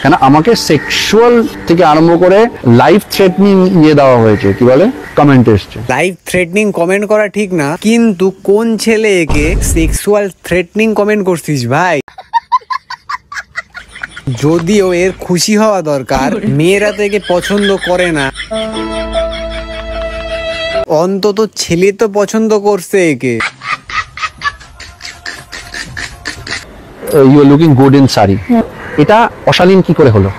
কেন আমাকে সেক্সুয়াল থেকে আরম্ভ করে লাইফ থ্রেটনিং দেওয়া হয়েছে, কি বলে কমেন্ট এসছে। লাইফ থ্রেটনিং কমেন্ট করা ঠিক না, কিন্তু কোন ছেলে একে সেক্সুয়াল থ্রেটনিং কমেন্ট করছিস ভাই? যদিও এর খুশি হওয়া দরকার, মেয়েরা তো একে পছন্দ করে না, অন্তত ছেলে তো পছন্দ করছে একে। You are looking good in sari, এটা অশালীন কি করে হলো?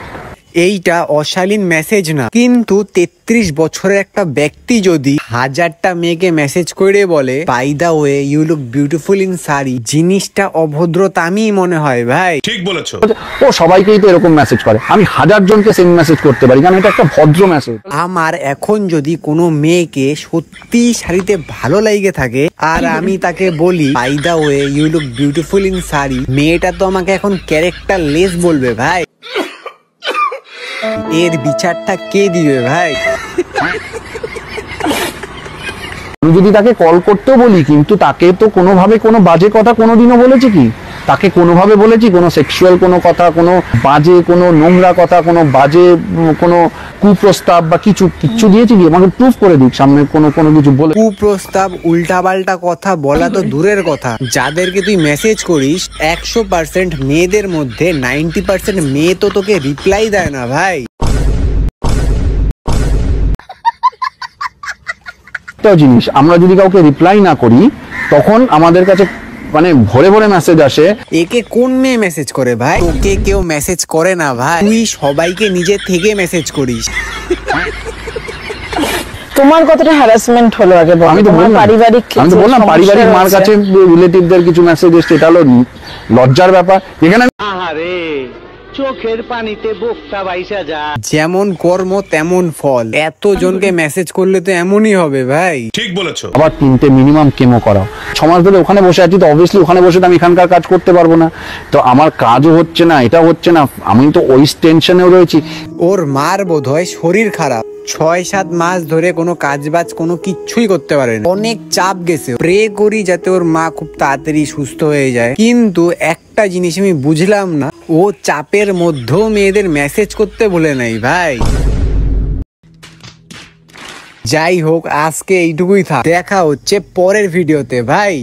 এইটা অশালীন মেসেজ না, কিন্তু 33 বছরের একটা ব্যক্তি যদি 1000টা মেয়েকে মেসেজ করে বলে by the way you look beautiful in sari, জিনিসটা অভদ্রতা আমি মনে হয় ভাই। ঠিক বলেছো। ও সবাইকেই তো এরকম মেসেজ করে, আমি 1000 জনকে সেম মেসেজ করতে পারি, কারণ এটা একটা ভদ্র মেসেজ। আমার এখন যদি কোনো মেয়েকে সত্যি শাড়িতে ভালো লাগে থাকে আর আমি তাকে বলি by the way you look beautiful in sari, মেয়েটা তো আমাকে এখন ক্যারেক্টার লেস বলবে ভাই। এর বিচারটা কে দিবে ভাই? আমি যদি তাকে কল করতেও বলি, কিন্তু তাকে তো কোনোভাবে কোনো বাজে কথা কোনোদিনও বলেছি কি? তাকে কোনোভাবে বলেছি কোনো সেক্সুয়াল কোনো কথা, কোনো বাজে কোনো নোংরা কথা, কোনো বাজে কোনো কুপ্রস্তাব বা কিচ্ছু দিয়েছি কি? আমাকে প্রুফ করে দিক সামনে কোনো কিছু বলে। কুপ্রস্তাব উল্টাপাল্টা কথা বলা তো দূরের কথা, যাদেরকে তুই মেসেজ করিস 100% মেয়েদের মধ্যে 90% মেয়ে তো তোকে রিপ্লাই দেয় না ভাই। একটা জিনিস, আমরা যদি কাউকে রিপ্লাই না করি তখন আমাদের কাছে মানে ভরে ভরে মেসেজ আসে। একে কোন মেয়ে মেসেজ করে ভাই? তোকে কেউ মেসেজ করে না ভাই, তুই সবাইকে নিজে থেকে মেসেজ করিস। তোমার কতটা হ্যারাসমেন্ট হলো আগে বলো? আমি তো বললাম পারিবারিক মার কাছে রিলেটিভদের কিছু মেসেজ এসছে, এটা হলো লজ্জার ব্যাপার। এখানে চোখের পানিতে বোকটা বাইসা যা, যেমন কর্ম তেমন ফল। এত জনকে মেসেজ করলে তো এমনই হবে ভাই। ঠিক বলেছো। আবার 3টে মিনিমাম কেমো করাও। 6 মাস ধরে ওখানে বসে আছি, তো অবভিয়াসলি ওখানে বসে তো আমি এখানকার কাজ করতে পারবো না, তো আমার কাজও হচ্ছে না, এটা হচ্ছে না, আমি তো ওই টেনশনেও রয়েছি। ওর মার বোধহয় শরীর খারাপ, 6-7 মাস ধরে কোনো কাজ বাজ কোনো কিচ্ছুই করতে পারে না, অনেক চাপ গেছে। প্রে করি যাতে ওর মা খুব তাড়াতাড়ি সুস্থ হয়ে যায়, কিন্তু একটা জিনিস আমি বুঝলাম না, ও চাপের মধ্যেও মেয়েদের মেসেজ করতে ভুলে নাই ভাই। যাই হোক, আজকে এইটুকুই থাক, দেখা হচ্ছে পরের ভিডিওতে ভাই।